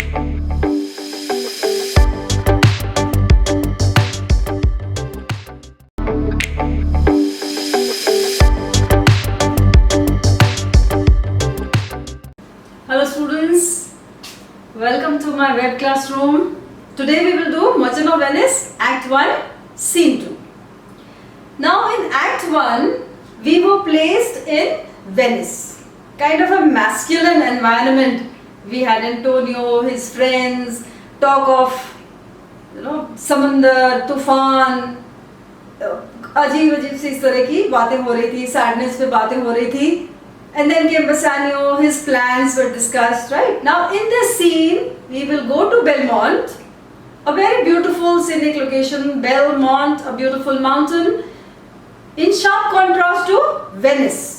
Hello students, welcome to my web classroom. Today we will do Merchant of Venice Act 1 Scene 2. Now in Act 1 we were placed in Venice, kind of a masculine environment. We had Antonio, his friends, talk of समंदर, तूफान, अजीब अजीब सी इस तरह की बातें हो रही थी, सैडनेस पे बातें हो रही थी. And then came Bassanio, his plans were discussed, right? Now in this scene, we will go to Belmont, a very beautiful scenic location, Belmont, a beautiful mountain, in sharp contrast to Venice.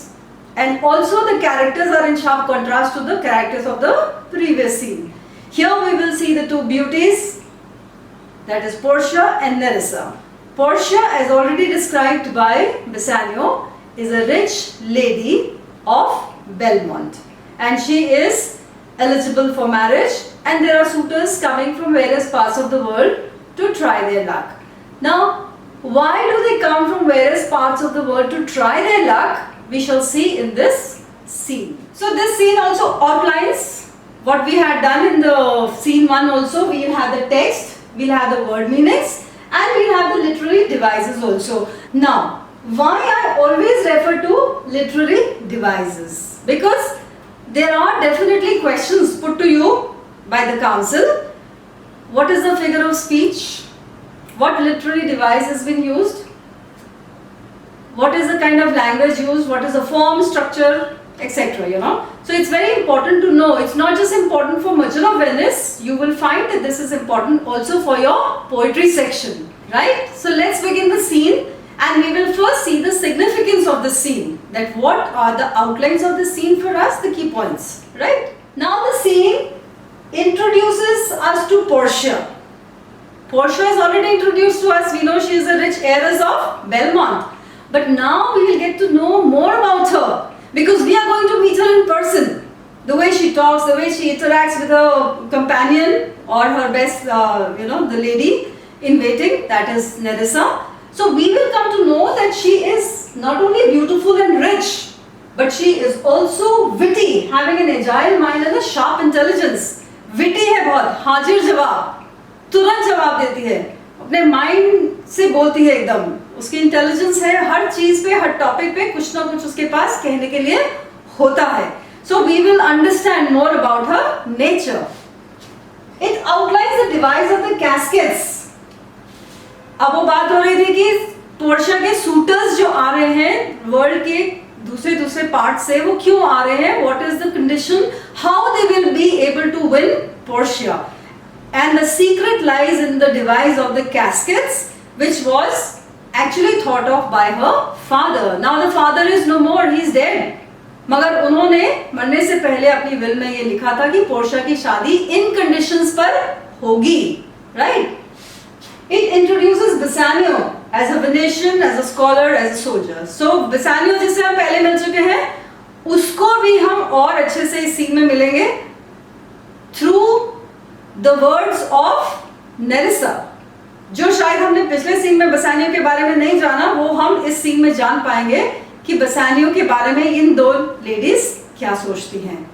And also the characters are in sharp contrast to the characters of the previous scene. Here we will see the two beauties, that is Portia and Nerissa. Portia, as already described by Bassanio, is a rich lady of Belmont, and she is eligible for marriage, and there are suitors coming from various parts of the world to try their luck. Now, why do they come from various parts of the world to try their luck? We shall see in this scene. So this scene also outlines what we had done in the scene 1 also. We will have the text, we will have the word meanings, and we will have the literary devices also. Now, why I always refer to literary devices? Because there are definitely questions put to you by the council. What is the figure of speech? What literary device has been used? What is the kind of language used? What is the form, structure, etc. So it's very important to know. It's not just important for Merchant of Venice. You will find that this is important also for your poetry section, right? So let's begin the scene. And we will first see the significance of the scene, that what are the outlines of the scene for us, the key points, right? Now the scene introduces us to Portia. Portia is already introduced to us. We know she is a rich heiress of Belmont. But now we will get to know more about her, because we are going to meet her in person. The way she talks, the way she interacts with her companion or her best, the lady in waiting, that is Nerissa. So we will come to know that she is not only beautiful and rich, but she is also witty, having an agile mind and a sharp intelligence. Witty है बहुत, हाजिर जवाब, तुरंत जवाब देती है, अपने mind से बोलती है एकदम. उसकी इंटेलिजेंस है, हर चीज पे, हर टॉपिक पे कुछ ना कुछ उसके पास कहने के लिए होता है. So we will understand more about her nature. It outlines the device of the caskets. अब वो बात हो रही थी कि पोर्शिया के सूटर्स जो आ रहे हैं वर्ल्ड के दूसरे पार्ट से, वो क्यों आ रहे हैं, what is the condition, how they will be able to win Portia, and the secret lies in the device of the caskets which was actually thought of by her father. Now the father is no more, he is dead. मगर उन्होंने मरने से पहले अपनी will में ये लिखा था कि पोर्शिया की शादी इन कंडीशंस पर होगी, right? It introduces Bassanio as a Venetian, as a scholar, as a soldier. So Bassanio जिसे हम पहले मिल चुके हैं, उसको भी हम और अच्छे से इस सीन में मिलेंगे through the words of Nerissa. जो शायद हमने पिछले सीन में बसानियो के बारे में नहीं जाना, वो हम इस सीन में जान पाएंगे कि बसानियो के बारे में इन दो लेडीज क्या सोचती हैं.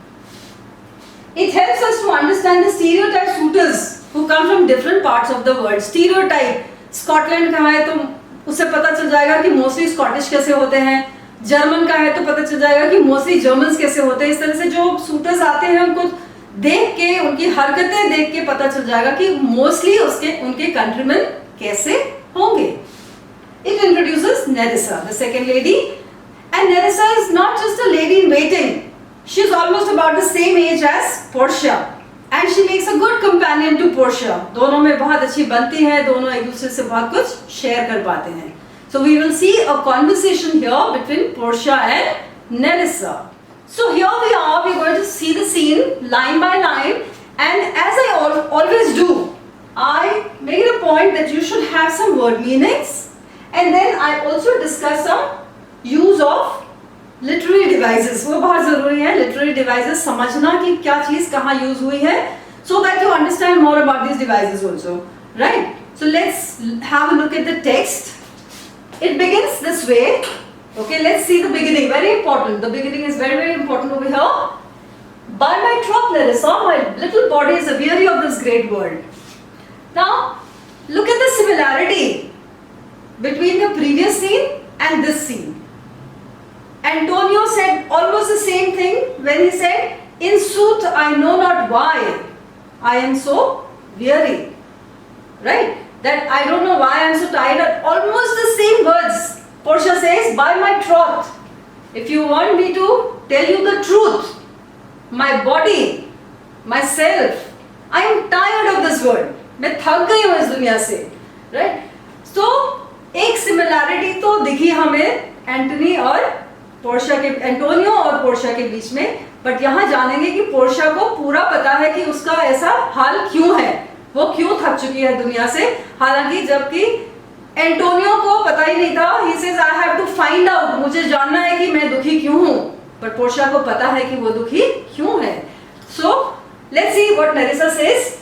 It helps us to understand the stereotype suitors who come from different parts of the world. Stereotype, Scotland का है तो उससे पता चल जाएगा कि मोस्टली स्कॉटिश कैसे होते हैं, जर्मन का है तो पता चल जाएगा कि मोस्टली जर्मन्स कैसे होते हैं. इस तरह से जो सूटर्स आते हैं उनको देख के, उनकी हरकतें देख के पता चल जाएगा कि मोस्टली उनके कंट्रीमैन कैसे होंगे. It introduces Nerissa, the second lady, and Nerissa is not just a lady in waiting. She is almost about the same age as Portia, and she makes a good companion to Portia. दोनों में बहुत अच्छी बनती है, दोनों एक दूसरे से बहुत कुछ शेयर कर पाते हैं. So we will see a conversation here between Portia and Nerissa. So here we are going to see the scene line by line, and as I always do, I make it a point that you should have some word meanings, and then I also discuss some use of literary devices. वो बहुत ज़रूरी है literary devices समझना कि क्या चीज़ कहाँ use हुई है. so that you understand more about these devices also, right? So let's have a look at the text. It begins this way. Okay, let's see the beginning. Very important. The beginning is very, very important over here. By my troth, Larissa, my little body is aweary of this great world. Now, look at the similarity between the previous scene and this scene. Antonio said almost the same thing when he said, in sooth, I know not why I am so weary. Right? That I don't know why I am so tired. Almost the same words. Portia says, by my troth, if you want me to tell you the truth, my body, myself, I am tired of this world. मैं थक गई हूँ इस दुनिया से. Right? So, एक similarity तो दिखी हमें एंटनी और पोर्शिया के, एंटोनियो और पोर्शिया के बीच में. बट यहाँ जानेंगे कि पोर्शिया को पूरा पता है कि उसका ऐसा हाल क्यों है, वो क्यों थक चुकी है दुनिया से. हालांकि जबकि एंटोनियो को पता ही नहीं था. He says I have to find out, मुझे जानना है कि मैं दुखी क्यों हूँ. बट पोर्शिया को पता है कि वो दुखी क्यों है. So let's see what Nerissa says.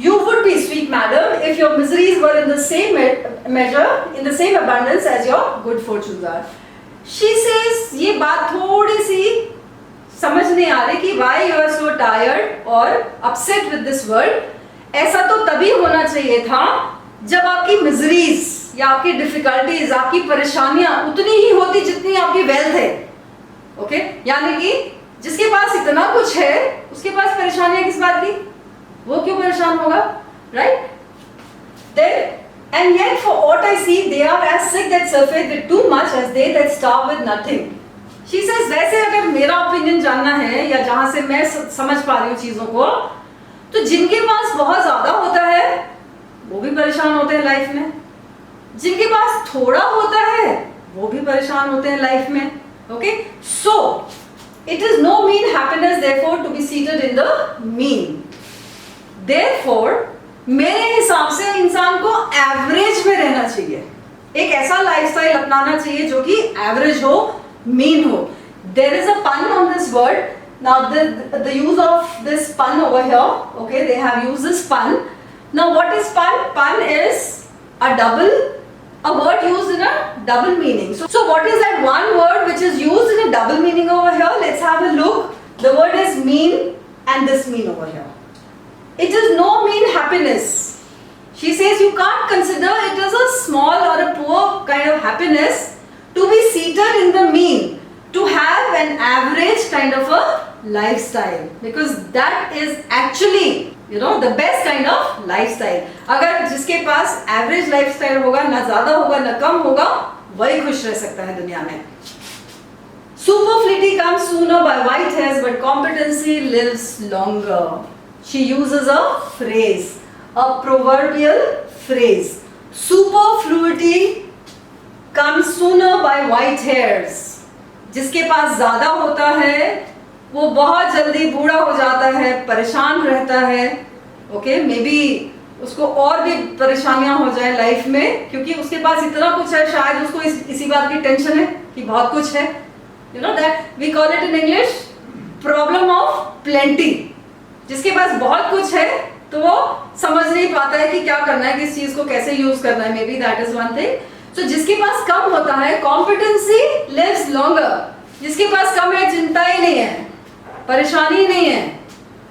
You would be, sweet madam, if your miseries were in the same measure, in the same abundance as your good fortunes are. She says, ये बात थोड़ी सी समझ नहीं आ रही कि why you are so tired or upset with this world. ऐसा तो तभी होना चाहिए था जब आपकी मिजरीज या आपकी डिफिकल्टीज, आपकी परेशानियां उतनी ही होती जितनी आपकी वेल्थ है. ओके, यानी कि जिसके पास इतना कुछ है उसके पास परेशानियां किस बात की, वो क्यों परेशान होगा. Right? Then and yet for aught I see they are as sick that surfeit with too much as they that starve with nothing. She says, वैसे अगर मेरा ओपिनियन जानना है या जहां से मैं समझ पा रही हूँ चीजों को, तो जिनके पास बहुत ज्यादा होता है वो भी परेशान होते हैं लाइफ में. जिनके पास थोड़ा होता है वो भी परेशान होते हैं लाइफ में. Okay, so it is no mean happiness therefore to be seated in the mean. Therefore, मेरे हिसाब से इंसान को एवरेज में रहना चाहिए. एक ऐसा लाइफस्टाइल अपनाना चाहिए जो कि एवरेज हो, मीन हो. There is a pun on this word. Now the use of this pun over here, okay, they have used this pun. Now what is pun? Pun is a word used in a double meaning. So what is that one word which is used in a double meaning over here? Let's have a look. The word is mean and this mean over here. It is no mean happiness. She says you can't consider it as a small or a poor kind of happiness to be seated in the mean, to have an average kind of a lifestyle, because that is actually, you know, the best kind of lifestyle. अगर जिसके पास average lifestyle होगा, ना ज़्यादा होगा ना कम होगा, वही खुश रह सकता है दुनिया में. Superfluity comes sooner by white hairs, but competency lives longer. She uses a phrase, a proverbial phrase. Superfluity comes sooner by white hairs. जिसके पास ज्यादा होता है वो बहुत जल्दी बूढ़ा हो जाता है, परेशान रहता है. ओके, मे बी उसको और भी परेशानियां हो जाए लाइफ में, क्योंकि उसके पास इतना कुछ है, शायद उसको इसी बात की टेंशन है कि बहुत कुछ है. You know that we call it in English problem of plenty. जिसके पास बहुत कुछ है तो वो समझ नहीं पाता है कि क्या करना है, किस चीज को कैसे यूज करना है. Maybe that is one thing. So जिसके पास कम होता है, कॉम्पिटेंसी लिव्स लॉन्गर. जिसके पास कम है, चिंता ही नहीं है, परेशानी नहीं है,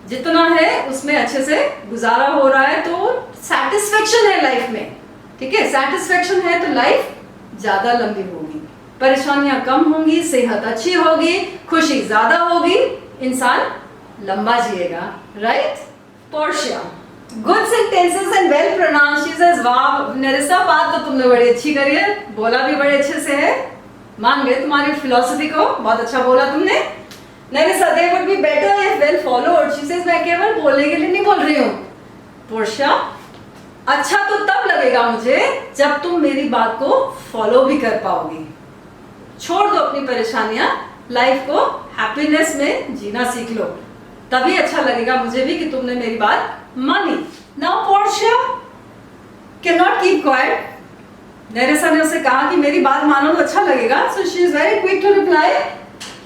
जितना है उसमें अच्छे से गुजारा हो रहा है, तो सेटिस्फेक्शन है लाइफ में. ठीक है, सेटिस्फेक्शन है तो लाइफ ज्यादा लंबी होगी, परेशानियां कम होंगी, सेहत अच्छी होगी, खुशी ज्यादा होगी, इंसान लंबा जिएगा. Right? Portia, good sentences and well pronounced. She says, वाह नेरेसा, बात तो तुमने बड़ी अच्छी करी है, बोला भी बड़े अच्छे से है, मान गए तुम्हारी फिलॉसफी को, बहुत अच्छा बोला तुमने. Nerissa, they would be better if well followed. She says, मैं केवल बोलने के लिए नहीं बोल रही हूँ. पोर्शिया, अच्छा तो तब लगेगा मुझे जब तुम मेरी बात को फॉलो भी कर पाओगी. छोड़ दो अपनी परेशानियां, लाइफ को हैप्पीनेस में जीना सीख लो, तभी अच्छा लगेगा मुझे भी कि तुमने मेरी बात मानी. Now Portia can not keep quiet. Nerissa ने उसे कहा कि मेरी बात मानो तो अच्छा लगेगा. So she is very quick to reply,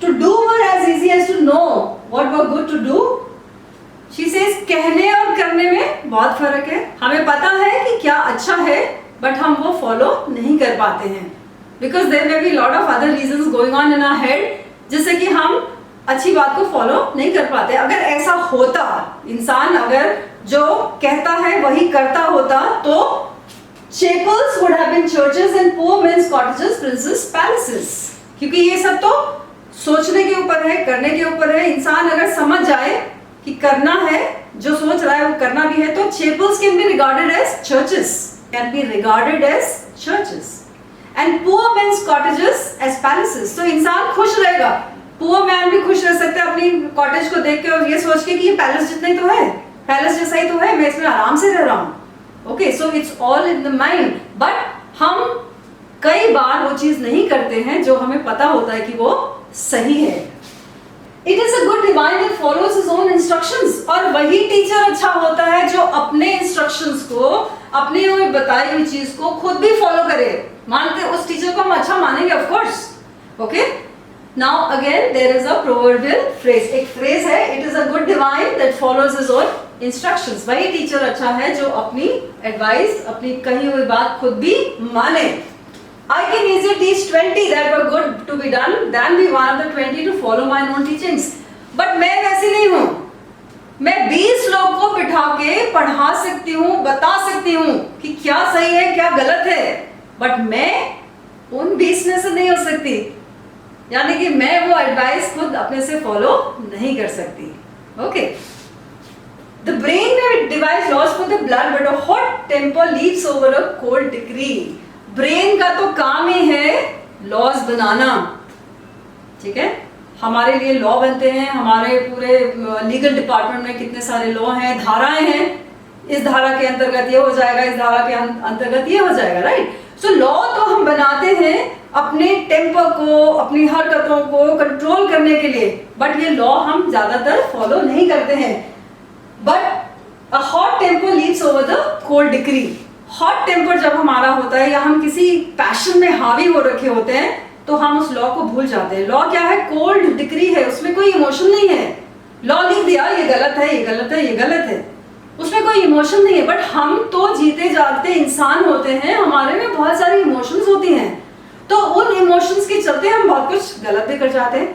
to do were as easy as to know what were good to do. She says, कहने और बहुत फर्क है। हमें पता है कि क्या अच्छा है, बट हम वो फॉलो नहीं कर पाते हैं, because there may be lot of other reasons going on in our head, जिससे कि हम अच्छी बात को फॉलो नहीं कर पाते। अगर ऐसा होता, इंसान अगर जो कहता है वही करता होता, तो chapels would have been churches and poor men's cottages, princes' palaces. क्योंकि ये सब तो सोचने के ऊपर है, करने के ऊपर है। इंसान अगर समझ जाए कि करना है, जो सोच रहा है वो करना भी है, तो chapels can be regarded as churches, can be regarded as churches, and poor men's cottages as palaces. तो इंसान खुश रहेगा, पुअर मैन भी खुश रह सकता है अपनी कॉटेज को देख के और ये सोच के कि ये पैलेस जितना ही तो है, पैलेस जैसा ही तो है, मैं इसमें आराम से रह रहा हूँ। Okay, so it's all in the mind, but हम कई बार वो चीज नहीं करते हैं जो हमें पता होता है कि वो सही है। It is a good divine that follows his own instructions, और वही टीचर अच्छा होता है जो अपने इंस्ट्रक्शंस को, अपनी बताई हुई चीज को खुद भी फॉलो करे। मानते उस टीचर को हम अच्छा मानेंगे, of course. Okay, now again there is a proverbial phrase, एक phrase है, it is a good divine that follows his own instructions. वही टीचर अच्छा है जो अपनी एडवाइस, अपनी कही हुई बात खुद भी माने। I can easily teach 20 that were good to be done than be one of the 20 to follow my own teachings. But मैं वैसी नहीं हूँ, मैं 20 लोग को बिठा के पढ़ा सकती हूँ, बता सकती हूँ कि क्या सही है क्या गलत है, बट मैं उन 20 में से नहीं हो सकती, यानी कि मैं वो एडवाइस खुद अपने से फॉलो नहीं कर सकती। ओके, द ब्रेन में devise laws for the blood, but a hot temper leaps over a cold decree. Brain का तो काम ही है लॉज बनाना, ठीक है। हमारे लिए लॉ बनते हैं, हमारे पूरे लीगल डिपार्टमेंट में कितने सारे लॉ हैं, धाराएं हैं, इस धारा के अंतर्गत ये हो जाएगा, इस धारा के अंतर्गत ये हो जाएगा, राइट। सो लॉ तो हम बनाते हैं अपने टेम्पर को, अपनी हरकतों को कंट्रोल करने के लिए, बट ये लॉ हम ज्यादातर फॉलो नहीं करते हैं। But a hot temper leaps over the cold decree. Hot temper जब हमारा होता है या हम किसी पैशन में हावी हो रखे होते हैं, तो हम उस लॉ को भूल जाते हैं। लॉ क्या है? कोल्ड डिक्री है, उसमें कोई इमोशन नहीं है। लॉ लिख दिया, ये गलत है, ये गलत है, ये गलत है, उसमें कोई इमोशन नहीं है। बट हम तो जीते जागते इंसान होते हैं, हमारे में बहुत सारी इमोशंस होती हैं, तो उन इमोशंस के चलते हम बहुत कुछ गलत भी कर जाते हैं।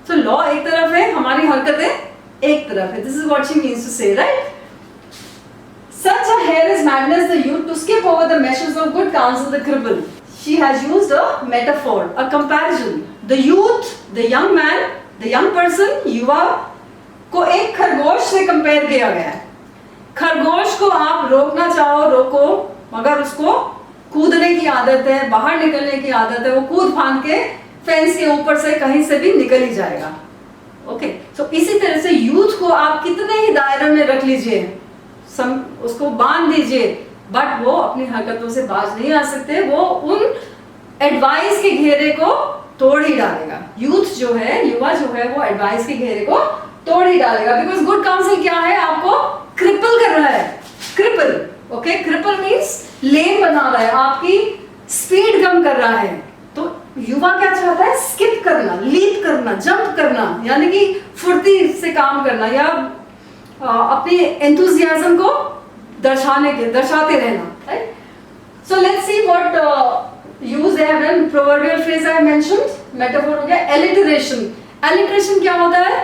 तो लॉ एक तरफ है, हमारी हरकतें एक तरफ है। This is what she means to say, right. Such a hair is madness the youth to skip over the measures of good counsel the cripple. She has used a metaphor, a comparison. The youth, the young man, the young person, युवा को एक खरगोश से compare किया गया है। खरगोश को आप रोकना चाहो रोको, मगर उसको कूदने की आदत है, बाहर निकलने की आदत है, वो कूद फांद के फेंस के ऊपर से कहीं से भी निकल ही जाएगा। ओके, तो इसी तरह से यूथ को आप कितने ही दायरे में रख लीजिए, उसको बांध दीजिए, बट वो अपनी हरकतों से बाज नहीं आ सकते, वो उन एडवाइस के घेरे को तोड़ ही डालेगा। यूथ जो है, युवा जो है, वो एडवाइस के घेरे को तोड़ ही डालेगा। बिकॉज गुड काउंसिल क्या है? आपको क्रिपल कर रहा है, क्रिपल। ओके, क्रिपल मीन्स लेन बना रहा है, आपकी स्पीड कम कर रहा है। तो युवा क्या चाहता है? स्किप करना, लीप करना, जंप करना, यानी कि फुर्ती से काम करना, या अपनी एंथुजियाज्म को दर्शाते रहना, right. So let's see what use they have done. Proverbial phrase I mentioned, metaphor हो गया। एलिटरेशन, एलिटरेशन क्या होता है?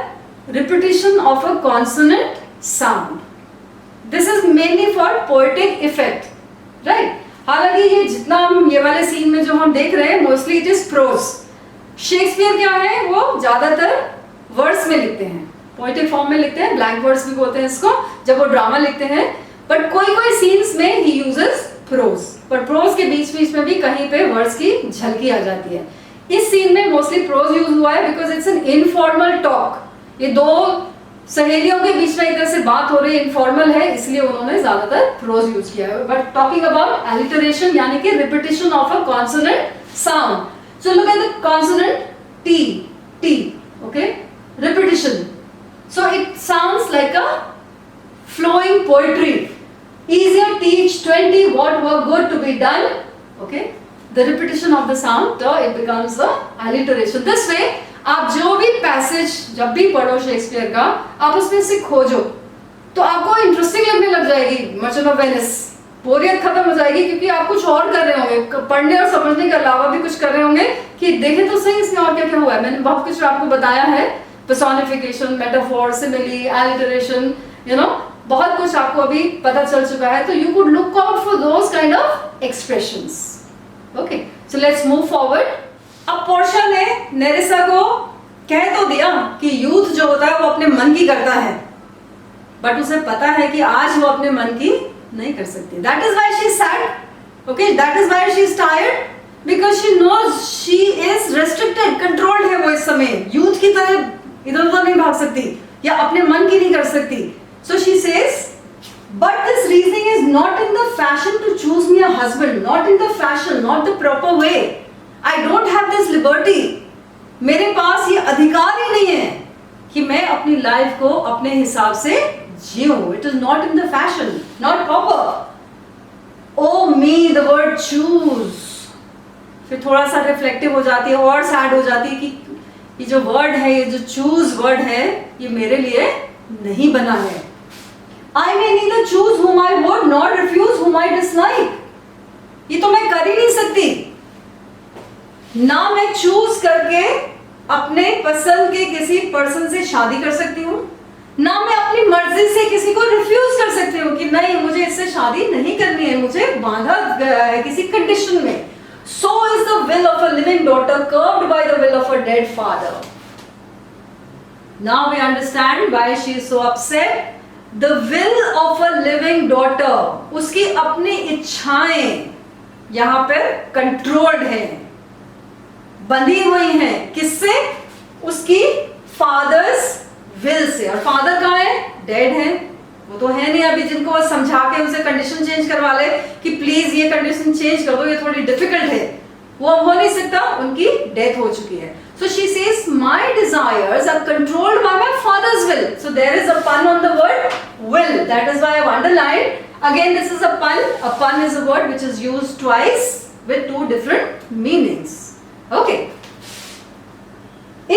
Repetition of a consonant sound. This is mainly for poetic effect, right. हालांकि ये जितना हम ये वाले सीन में जो हम देख रहे हैं, mostly it is prose. Shakespeare क्या है? वो ज्यादातर वर्ड्स में लिखते हैं, पोएटिक फॉर्म में लिखते हैं, ब्लैंक वर्ड्स भी बोलते हैं इसको, जब वो ड्रामा लिखते हैं। बट कोई कोई सीन्स में ही यूजेस प्रोज, पर प्रोज के बीच बीच में भी कहीं पे वर्ड्स की झलकी आ जाती है। इस सीन में मोस्टली प्रोज यूज हुआ है because it's an informal talk. ये दो सहेलियों के बीच में एक तरह से बात हो रही है, इनफॉर्मल है, इसलिए उन्होंने ज्यादातर प्रोज यूज किया है। बट टॉकिंग अबाउट एलिटरेशन यानी कि repetition of a consonant sound. So look at the consonant T, T, okay, repetition. So it sounds like a flowing poetry. Easier teach 20 what were good to be done. Okay, the repetition of the sound, so it becomes the alliteration. This way, आप जो भी passage जब भी पढ़ो Shakespeare का, आप उसमें से खोजो तो आपको इंटरेस्टिंग लगने लग जाएगी। मर्चेंट ऑफ वेनिस, बोरियत खत्म हो जाएगी क्योंकि आप कुछ और कर रहे होंगे, पढ़ने और समझने के अलावा भी कुछ कर रहे होंगे कि देखें तो सही इसमें और क्या क्या हुआ है। मैंने बहुत कुछ आपको बताया है, personification, metaphor, simile, alliteration, you know, बहुत कुछ आपको अभी पता चल चुका है। तो you could look out for those kind of expressions. Okay, so let's move forward. अब पोर्शिया ने नेरिसा को कह तो दिया कि यूथ जो होता है वो अपने मन की करता है, बट उसे पता है कि आज वो अपने मन की नहीं कर सकती। That is why she is sad. Okay, that is why she is tired, because she knows she is restricted, controlled है वो इस समय। यूथ की तरह इधर उधर नहीं भाग सकती या अपने मन की नहीं कर सकती। So she says, but this reasoning is not in the fashion to choose me a husband, not in the fashion, not the proper way. I don't have this liberty. मेरे पास ये अधिकार ही नहीं है कि मैं अपनी लाइफ को अपने हिसाब से जीऊं। It is not in the fashion, not proper. Oh me, the word choose. फिर थोड़ा सा रिफ्लेक्टिव हो जाती है और सैड हो जाती है कि ये जो वर्ड है, ये जो चूज वर्ड है, ये मेरे लिए नहीं बना है। I may neither choose whom I would nor refuse whom I dislike. ये तो मैं कर ही नहीं सकती। ना मैं चूज करके अपने पसंद के किसी पर्सन से शादी कर सकती हूँ, ना मैं अपनी मर्जी से किसी को रिफ्यूज कर सकती हूँ कि नहीं मुझे इससे शादी नहीं करनी है, मुझे बांधा गया है किसी कंडीशन में। So is the will of a living daughter curbed by the will of a dead father. Now we understand why she is so upset. The will of a living daughter, उसकी अपनी इच्छाएं यहाँ पर controlled हैं, बंधी हुई हैं, किससे? उसकी फादर्स विल से। और फादर कहाँ है? डेड है, वो तो है नहीं अभी जिनको वो समझा के उनसे कंडीशन चेंज करवा ले कि प्लीज ये कंडीशन चेंज कर दो, ये थोड़ी डिफिकल्ट है, वो अब हो नहीं सकता, उनकी डेथ हो चुकी है। So she says my desires are controlled by my father's will. So there is a pun on the word will. That is why I have underlined. Again this is a pun. A pun is a word which is used twice with two different meanings. Okay.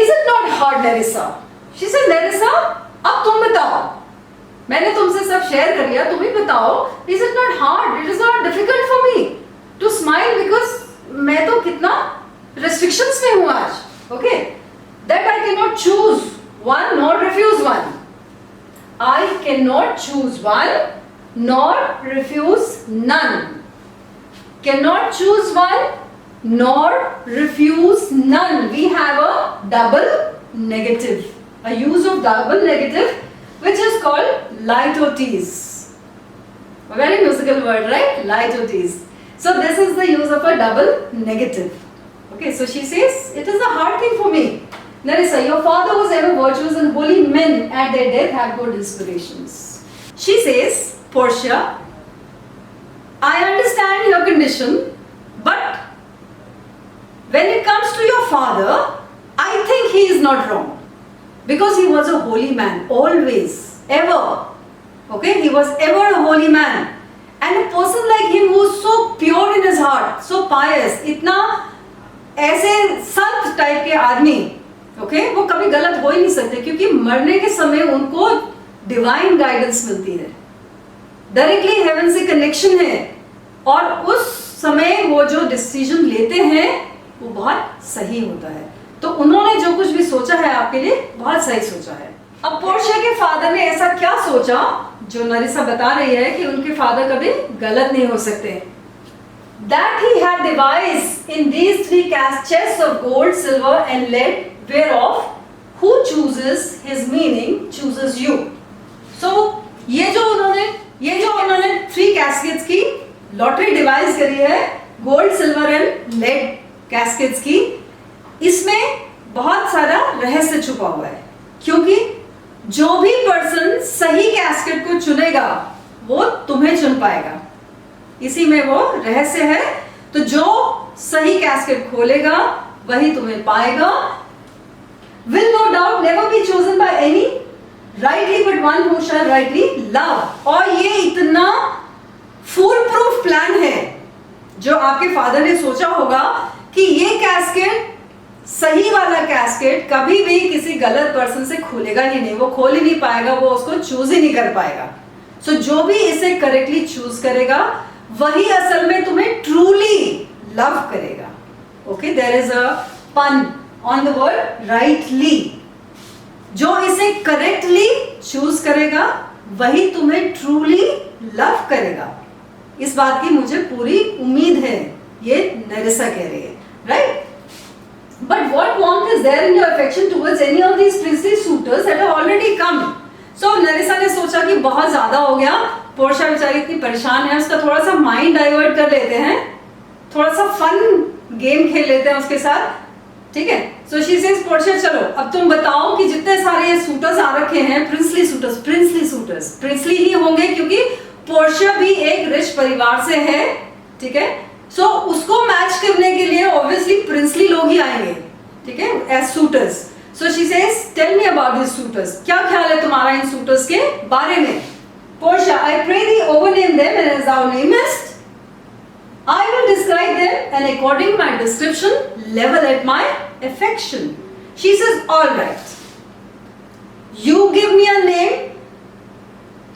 Is it not hard, Nerissa? She said, Nerissa, अब तुम बताओ, मैंने तुमसे सब share कर लिया, तुम ही बताओ, is it not hard? It is not difficult for me to smile because मैं तो कितना restrictions में हूँ आज, okay? That I cannot choose one nor refuse one. I cannot choose one nor refuse none. Cannot choose one nor refuse none. We have a double negative. A use of double negative which is called litotes. A very musical word, right? Litotes. So this is the use of a double negative. Okay, so she says, it is a hard thing for me. Nerissa, your father was ever virtuous and holy men at their death had good inspirations. She says, Portia, I understand your condition, but when it comes to your father, I think he is not wrong. Because he was a holy man, always, ever. Okay, he was ever a holy man. And a person like him who is so pure in his heart, so pious, इतना ऐसे संत type के आदमी, okay, वो कभी गलत हो ही नहीं सकते क्योंकि मरने के समय उनको डिवाइन गाइडेंस मिलती है, डायरेक्टली हेवन से कनेक्शन है, और उस समय वो जो डिसीजन लेते हैं वो बहुत सही होता है। तो उन्होंने जो कुछ भी सोचा है आपके लिए बहुत सही सोचा है। अब पोर्शिया के फादर ने ऐसा क्या सोचा जो नरिसा बता रही है कि उनके फादर कभी गलत नहीं हो सकते। That he had devised in these three chests of gold, silver and lead, whereof who chooses his meaning chooses you. So ये जो उन्होंने 3 कैस्केट्स की लॉटरी डिवाइस करी है, gold, silver and lead caskets की, इसमें बहुत सारा रहस्य छुपा हुआ है, क्योंकि जो भी पर्सन सही कैस्केट को चुनेगा वो तुम्हें चुन पाएगा, इसी में वो रहस्य है। तो जो सही कैस्केट खोलेगा वही तुम्हें पाएगा। Will no doubt never be chosen by any rightly but one who shall rightly love. और ये इतना फुल प्रूफ प्लान है जो आपके फादर ने सोचा होगा कि ये कैस्केट, सही वाला कैस्केट, कभी भी किसी गलत पर्सन से खोलेगा ही नहीं, वो खोल ही नहीं पाएगा, वो उसको चूज ही नहीं कर पाएगा। सो जो भी इसे करेक्टली चूज करेगा वही असल में तुम्हें ट्रूली लव करेगा. ओके, देयर इज अ पन ऑन द वर्ड राइटली. जो इसे करेक्टली चूज करेगा वही तुम्हें ट्रूली लव करेगा. इस बात की मुझे पूरी उम्मीद है, ये नरिसा कह रही है, right? But what warmth is there in your affection towards any of these princely suitors that have already come? So नरिसा ने सोचा कि बहुत ज्यादा हो गया, पोर्शिया बेचारी इतनी परेशान है, उसका थोड़ा सा माइंड डाइवर्ट कर लेते हैं, थोड़ा सा फन गेम खेल लेते हैं उसके साथ, ठीक है? So she says, पोर्शिया चलो अब तुम बताओ कि जितने सारे सूटर्स आ रखे हैं, प्रिंसली सूटर्स प्रिंसली ही होंगे क्योंकि पोर्शिया भी एक रिच परिवार से है, ठीक है? सो उसको मैच करने के लिए ऑब्वियसली प्रिंसली लोग ही आएंगे, ठीक है, as suitors. So she says, tell me about this suitors. क्या ख्याल है तुम्हारा इन सूटर्स के बारे में? Portia, I pray thee overname them and as thou namest, I will describe them and according my description level at my affection. She says, all right, you give me a name,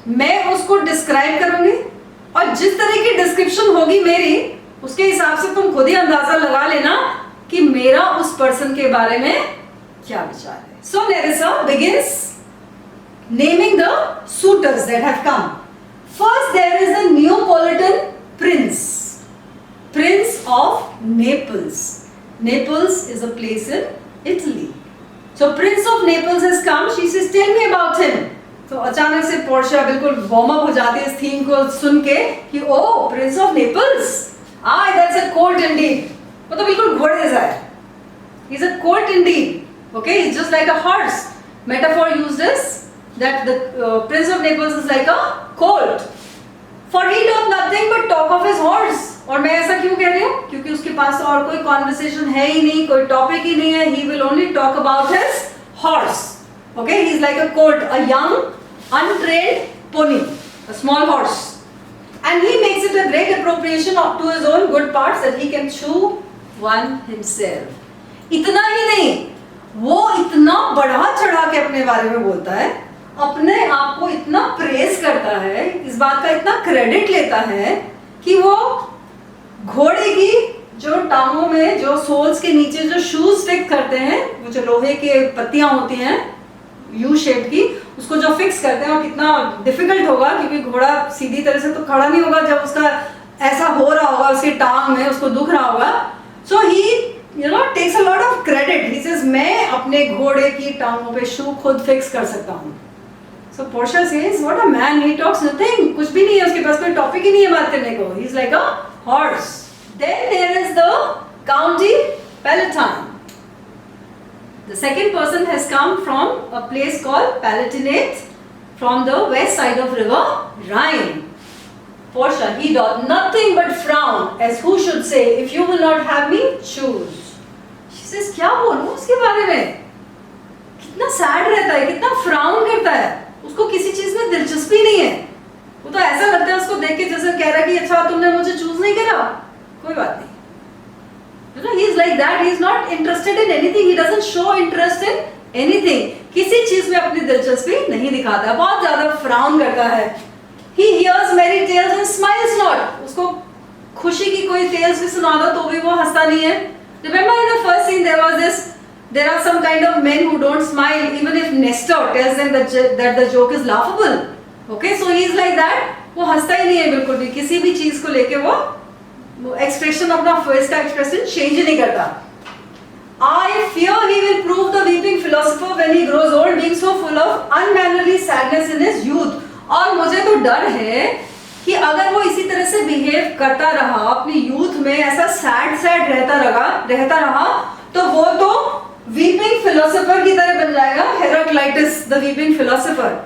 मैं उसको describe करूंगी और जिस तरह की description होगी मेरी, उसके हिसाब से तुम खुद ही अंदाजा लगा लेना कि मेरा उस पर्सन के बारे में क्या विचार है. सो नेरिसा begins naming the suitors that have come. First there is the Neapolitan prince of Naples. Naples is a place in Italy. So Prince of Naples has come. She says, tell me about him. तो अचानक से Portia बिल्कुल warm up हो जाती है इस theme को सुन के कि O prince of Naples, that's a colt indeed. वो तो बिल्कुल घोड़े जैसा है. He is a colt indeed. Okay, he is just like a horse. Metaphor used is that the prince of Naples is like a colt. For he does nothing but talk of his horse. और मैं ऐसा क्यों कह रही हूँ? क्योंकि उसके पास और कोई कॉन्वर्सेशन है ही नहीं, कोई टॉपिक ही नहीं है. He will only talk about his horse. Okay, he is like a colt, a young, untrained pony, a small horse, and he makes it a great appropriation to his own good parts that he can chew one himself. इतना ही नहीं, वो इतना बढ़ा चढ़ा के अपने बारे में बोलता है, अपने आप को इतना प्रेज करता है, इस बात का इतना क्रेडिट लेता है कि वो घोड़े की जो टांगों में जो सोल्स के नीचे जो शूज फिक्स करते हैं, वो जो लोहे के पत्तियां होती हैं यू शेप की, उसको जो फिक्स करते हैं, और कितना डिफिकल्ट होगा क्योंकि घोड़ा सीधी तरह से तो खड़ा नहीं होगा जब उसका ऐसा हो रहा होगा, उसके टांग में उसको दुख रहा होगा. So he takes a lot of credit. He says, मैं अपने घोड़े की टांगों पे शू खुद फिक्स कर सकता हूँ. So Portia says, what a man, he talks nothing. कुछ भी नहीं है उसके पास, कोई टॉपिक ही नहीं है बात करने को. He is like a horse. Then there is the County Palatine. The second person has come from a place called Palatinate from the west side of river Rhine. Portia, he doth nothing but frown, as who should say, if you will not have me, choose. She says, क्या बोलूं उसके बारे में? कितना sad रहता है, कितना frown करता है, उसको किसी चीज में दिलचस्पी नहीं है. वो तो ऐसा लगता है उसको देख के जैसे कह रहा है कि अच्छा तुमने मुझे चूज नहीं करा, कोई बात नहीं. He is like that. He is not interested in anything. He doesn't show interest in anything. किसी चीज में अपनी दिलचस्पी नहीं दिखाता, बहुत ज्यादा फ्राउन करता है. He hears merry tales and smiles not. उसको खुशी की कोई टेल्स भी सुना दो तो भी वो हंसता नहीं है. Remember in the first scene there are some kind of men who don't smile even if Nestor tells them that the joke is laughable. Okay, so he is like that. वो हंसता ही नहीं है बिल्कुल भी, किसी भी चीज को लेके वो एक्सप्रेशन, अपना फेस का एक्सप्रेशन चेंज नहीं करता. I fear he will prove the weeping philosopher when he grows old, being so full of unmannerly sadness in his youth. और मुझे तो डर है कि अगर वो इसी तरह से बिहेव करता रहा अपनी यूथ में, ऐसा सैड रहता रहा तो वो तो वीपिंग फिलोसोफर की तरह बन जाएगा. Heraclitus the weeping philosopher.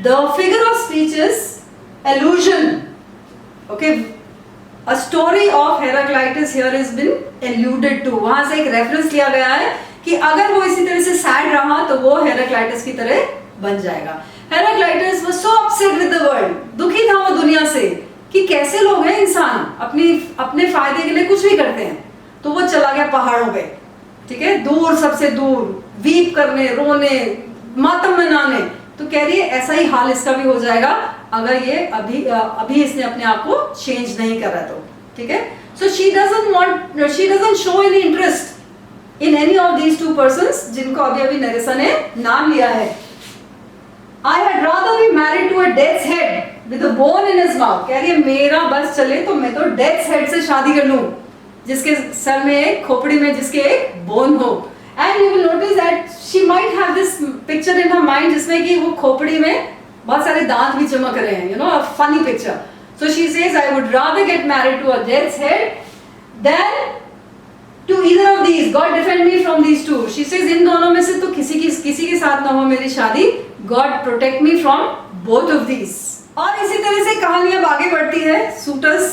The figure of speech is allusion. Okay, A story of Heraclitus here has been alluded to. वहां से एक रेफरेंस लिया गया है कि अगर वो इसी तरह से सैड रहा तो वो हेराक्लाइटस की तरह बन जाएगा. Heraclitus was so upset with the world. दुखी था वो दुनिया से कि कैसे लोग हैं इंसान, अपने फायदे के लिए कुछ भी करते हैं. तो वो चला गया पहाड़ों पे, ठीक है, दूर, सबसे दूर, वीप करने, रोने, मातम मनाने. तो कह रही है ऐसा ही हाल इसका भी हो जाएगा अगर ये अभी इसने अपने आप को चेंज नहीं करा तो, ठीक है। So she doesn't show any interest in any of these two persons जिनको अभी अभी नरेसा ने नाम लिया है। I had rather be married to a death's head with a bone in his mouth. कह रही है मेरा बस चले तो मैं तो death's head से शादी कर लूं, जिसके सर में एक खोपड़ी में जिसके एक बोन हो। And you will notice that she might have this picture in her mind जिसमें कि वो खोपड़ी में बहुत सारे दांत भी चमक रहे हैं, you know, a funny picture. So she says, I would rather get married to a death's head than to either of these. God defend me from these two. She says इन दोनों में से तो किसी के साथ ना हो मेरी शादी. God protect me from both of these. और इसी तरह से कहानियां आगे बढ़ती है। सूटर्स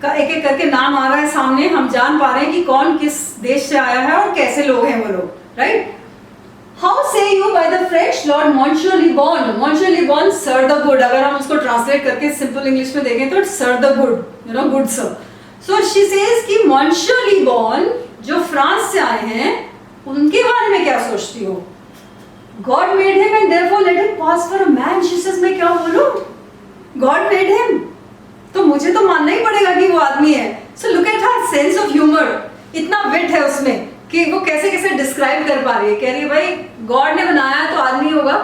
का एक एक करके नाम आ रहा है सामने, हम जान पा रहे हैं कि कौन किस देश से आया है और कैसे लोग हैं वो लोग, right. How say you by the French lord Monsieur Le Bon. Monsieur Le Bon sir the good, अगर हम उसको ट्रांसलेट करके सिंपल इंग्लिश में देखें तो sir the good, you know, good sir. So she says कि मॉन्सियर लिबॉन जो फ्रांस से आए हैं उनके बारे में क्या सोचती हो। God made him and therefore let him pass for a man. She says मैं क्या बोलूं, God made him, तो मुझे तो मानना ही पड़ेगा कि वो आदमी है। So look at her sense of humor, इतना wit है उसमें कि वो कैसे कैसे डिस्क्राइब कर पा रही है। कह रही है भाई गॉड ने बनाया तो आदमी होगा,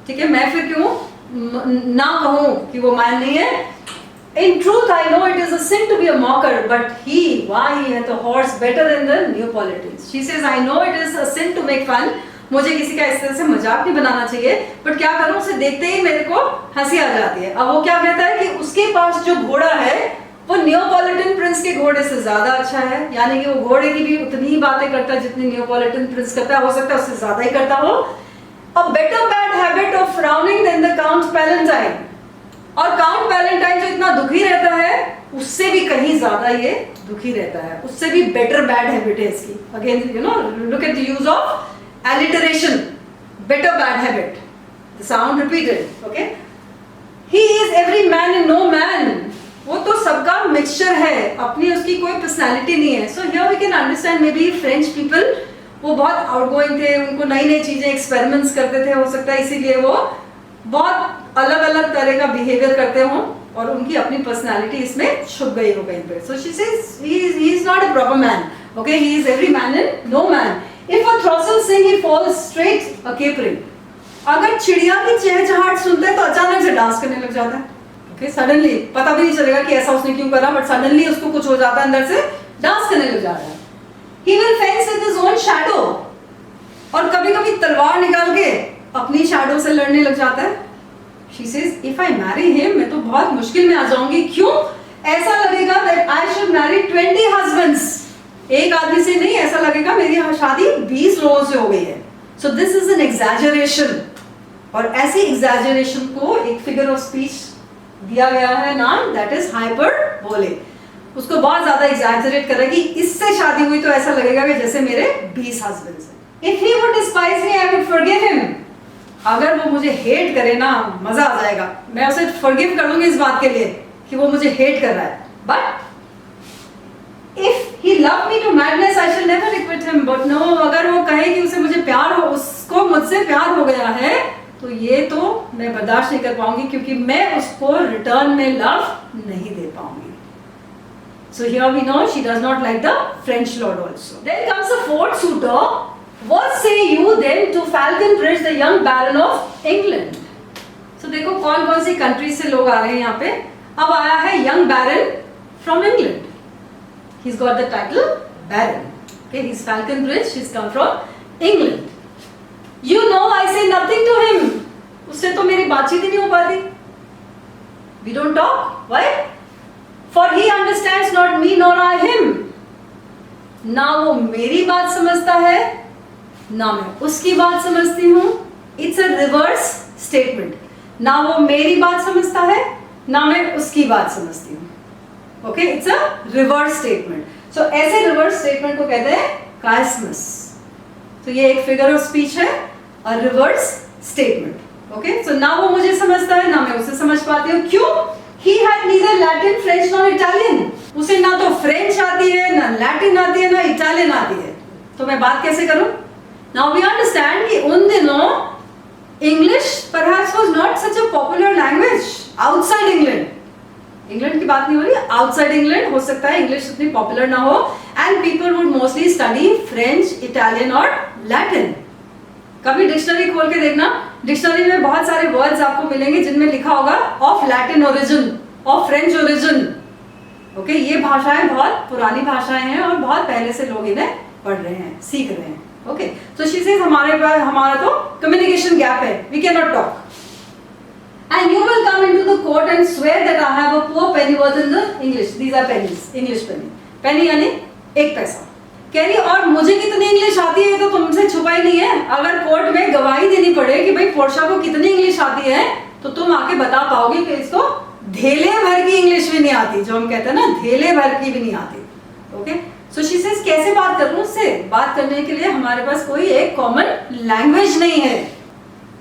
ठीक है, मैं फिर क्यों ना कहूं कि वो मैन नहीं है। In truth, I know it is a sin to be a mocker, but why he had the horse better than the Neapolitans. She says, I know it is a sin to make fun. मुझे किसी का इस तरह से मजाक नहीं बनाना चाहिए, but क्या करूं, उसे देखते ही मेरे को हंसी आ जाती है। अब वो क्या कहता है कि उसके पास जो घोड़ा है वो नियोपॉलिटन प्रिंस के घोड़े से ज्यादा अच्छा है, यानी कि वो घोड़े की भी उतनी ही बातें करता है जितनी नियोपॉलिटन प्रिंस करता है, हो सकता है उससे ज्यादा ही करता हो। A better bad habit of frowning than the Count Palatine. और काउंट पैलेंटाइन जो इतना दुखी रहता है उससे भी कहीं ज्यादा ये दुखी रहता है, उससे भी बेटर बैड हैबिट है इसकी। Again you know, look at the use of alliteration, better bad habit, the sound repeated, okay. He is every man and no man. वो तो सबका मिक्सचर है, अपनी उसकी कोई पर्सनालिटी नहीं है। So here we can understand maybe French people वो बहुत आउटगोइंग थे, उनको नई नई चीजें एक्सपेरिमेंट्स करते थे, हो सकता है इसीलिए वो बहुत अलग अलग तरह का बिहेवियर करते हों और उनकी अपनी पर्सनालिटी इसमें छुप गई हो कहीं पे। So she says he is not a proper man, okay. He is every man and no man. If a throstle sing, he falls straight a capering. अगर चिड़िया की चहचहाट सुनते हैं तो अचानक से डांस करने लग जाता है, okay? सडनली पता भी नहीं चलेगा कि ऐसा उसने क्यों करा, बट सडनली उसको कुछ हो जाता है, अंदर से डांस करने लग जाता है। He will fence with his own shadow. और कभी कभी तलवार निकाल के अपनी शैडो से लड़ने लग जाता है। She says, if I marry him, मैं तो बहुत मुश्किल में आ जाऊंगी। क्यों? ऐसा लगेगा that I should marry 20 husbands. एक आदमी से नहीं, ऐसा लगेगा मेरी शादी 20 लोगों से हो गई है। So this is an exaggeration. और ऐसी exaggeration को एक figure of speech दिया गया है नाम, that is hyperbole. उसको बहुत ज्यादा exaggerate कर रहा है कि इससे शादी हुई तो ऐसा लगेगा कि जैसे मेरे 20 husbands हैं। If he would despise me, I would forgive him. अगर वो मुझे hate करे ना, मजा आ जाएगा, मैं उसे forgive कर लूंगी इस बात के लिए कि वो मुझे hate कर रहा है। But if he loved me to madness, I shall never requite him. But no, अगर वो कहे कि उसे मुझे प्यार हो, उसको मुझसे प्यार हो गया है, तो ये तो मैं बर्दाश्त नहीं कर पाऊंगी क्योंकि मैं उसको रिटर्न में लव नहीं दे पाऊंगी। So here we know she does not like the French lord also. Then comes the fourth suitor. What say you then to Falconbridge, the young baron of England? So देखो कौन कौन सी country से लोग आ रहे हैं यहाँ पे। अब आया है young baron from England. He's got the title Baron. Okay, he's Falconbridge. He's come from England. You know, I say nothing to him. उससे तो मेरी बातचीत ही नहीं हो पाती. We don't talk. Why? For he understands not me nor I him. ना वो मेरी बात समझता है, ना मैं उसकी बात समझती हूँ. It's a reverse statement. ना वो मेरी बात समझता है, ना मैं उसकी बात समझती हूँ. Okay, it's a reverse statement. So ऐसे reverse statement को कहते हैं chiasmus. तो ये एक figure of speech है, a reverse statement. Okay, so ना वो मुझे समझता है, ना मैं उसे समझ पाती हूँ. क्यों? He had neither Latin, French nor Italian. उसे ना तो French आती है, ना Latin आती है, ना Italian आती है. तो मैं बात कैसे करूँ? Now we understand कि उन दिनों English perhaps was not such a popular language outside England. England की बात नहीं हो रही, आउटसाइड इंग्लैंड हो सकता है इंग्लिश उतनी पॉपुलर ना हो, and people would mostly study French, Italian और लैटिन. कभी डिक्शनरी खोल के देखना, डिक्शनरी में बहुत सारे वर्ड्स आपको मिलेंगे जिनमें लिखा होगा of Latin origin, of French origin. Okay, ये भाषाएं बहुत पुरानी भाषाएं हैं और बहुत पहले से लोग इन्हें पढ़ रहे हैं, सीख रहे हैं. ओके, सो शी सेज हमारा तो कम्युनिकेशन गैप है, we can not talk. And you will come into the court and swear that I have a poor penny worth in the English. These are pennies, English penny. Penny यानी एक पैसा. कह रही और मुझे कितनी English आती है तो तुमसे छुपा ही नहीं है. अगर कोर्ट में गवाही देनी पड़े कि भाई पोर्शा को कितनी इंग्लिश आती है तो तुम आके बता पाओगे कि इसको धेले भर की इंग्लिश भी नहीं आती, जो हम कहते हैं ना धेले भर की भी नहीं आती. ओके, सो शी सेज कैसे बात करूं उससे? बात करने के लिए हमारे पास कोई एक कॉमन लैंग्वेज नहीं है.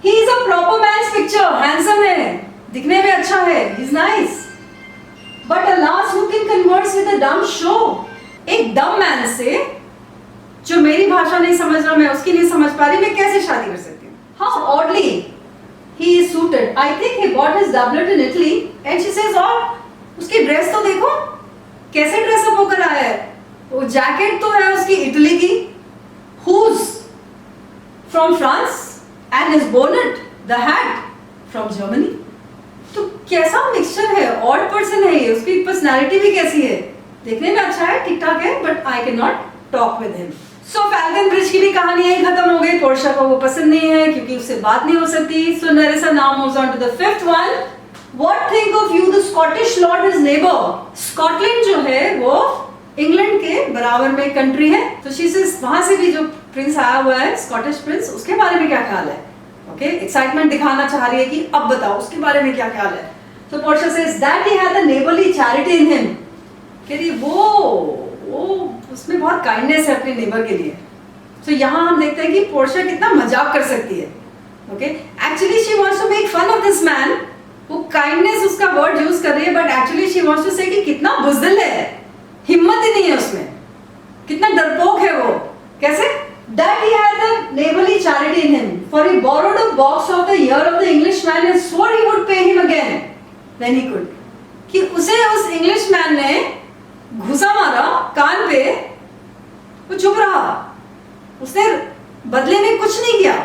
He is a proper man's picture, handsome है, दिखने में अच्छा है, he's nice. But alas, who can converse with a dumb show? एक dumb man से जो मेरी भाषा नहीं समझ रहा, मैं उसकी नहीं समझ पा रही, मैं कैसे शादी कर सकती हूँ? How oddly he is suited. I think he bought his doublet in Italy, and she says, और उसकी ड्रेस तो देखो, कैसे ड्रेस अप होकर आया है. वो जैकेट तो है उसकी इटली की, whose from France. And his bonnet, the hat, from Germany. तो कैसा मिक्सचर है, ऑड पर्सन है ये, उसकी पर्सनालिटी भी कैसी है, देखने में अच्छा है, ठीक ठाक है, but I can not talk with him. So falcon bridge की भी कहानी यही खत्म हो गई. पोर्शा को वो पसंद नहीं है क्योंकि उससे बात नहीं हो सकती. So Nerissa now moves on to the fifth one. What think of you the Scottish lord his neighbour. Scotland जो है वो इंग्लैंड के बराबर में कंट्री है. तो शी सेज वहां से भी जो प्रिंस आया हुआ है, स्कॉटिश प्रिंस, उसके बारे में क्या ख्याल है. ओके, एक्साइटमेंट दिखाना चाह रही है कि अब बताओ उसके बारे में क्या ख्याल है. तो Portia says that he had a neighbourly charity in him. कह रही वो उसमें बहुत काइंडनेस है अपने नेबर के लिए. तो यहाँ हम देखते हैं कि पोर्शा कितना मजाक कर सकती है. Okay, actually she wants to make fun of this man. वो काइंडनेस उसका वर्ड यूज कर रही है, but actually she wants to say कि कितना बुज़दिल है, हिम्मत ही नहीं है उसमें, कितना डरपोक है वो. कैसे? That he had a neighborly charity in him, for he borrowed a box of the ear of the Englishman and swore he would pay him again when he could. कि उसे उस इंग्लिशमैन ने घुसा मारा कान पे, वो चुप रहा, उसने बदले में कुछ नहीं किया,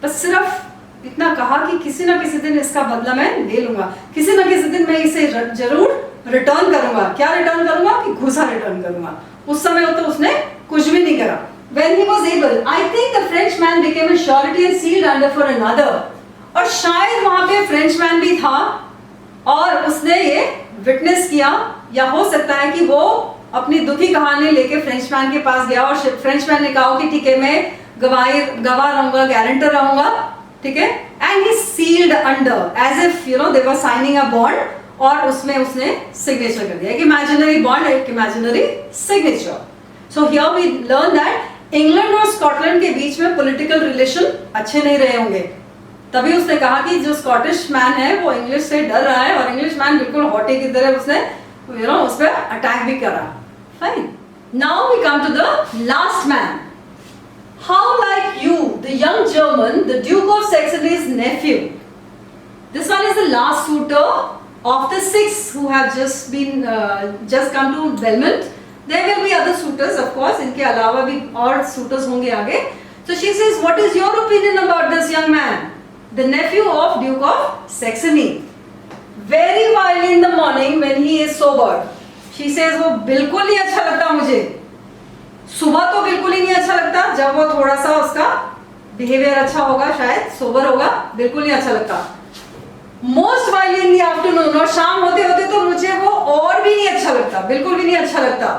बस सिर्फ इतना कहा कि किसी ना किसी दिन इसका बदला मैं ले लूंगा, किसी ना किसी दिन मैं इसे जरूर रिटर्न करूंगा. क्या रिटर्न करूंगा? कि घुसा रिटर्न करूंगा. उस समय तो उसने कुछ भी नहीं करा. When he was able, I think the Frenchman became a surety and sealed under for another. और शायद वहां पे फ्रेंचमैन भी था और उसने ये विटनेस किया, या हो सकता है कि वो अपनी दुखी कहानी लेके फ्रेंचमैन के पास गया और फ्रेंचमैन ने कहा कि ठीक है मैं गवाह रहूंगा, गारंटर रहूंगा, ठीक है. And he sealed under as if you know they were signing a bond, और उसमें उसने सिग्नेचर कर दिया. एक इमेजिनरी बॉन्ड, एक imaginary signature. So here we learn that England और स्कॉटलैंड के बीच में पॉलिटिकल रिलेशन अच्छे नहीं रहे होंगे. तभी उसने कहा कि जो स्कॉटिश मैन है वो इंग्लिश से डर रहा है, और इंग्लिश मैन बिल्कुल हॉटी की तरह उसने उस पर अटैक भी करा. Fine, now we come to the last man. How like you the young German, the duke of Saxony's nephew. This one is the last suitor of the 6 who have just come to Belmont. There will be other suitors, of course. इनके अलावा भी और suitors होंगे आगे. So she says, what is your opinion about this young man, the nephew of Duke of Saxony? Very wild in the morning when he is sober. She says, वो बिल्कुल नहीं अच्छा लगता मुझे. सुबह तो बिल्कुल ही नहीं अच्छा लगता, जब वो थोड़ा सा उसका बिहेवियर अच्छा होगा, शायद सोबर होगा, बिल्कुल नहीं अच्छा लगता. Most wild in the afternoon, और शाम होते होते तो मुझे वो और भी नहीं अच्छा लगता, बिल्कुल भी नहीं अच्छा लगता.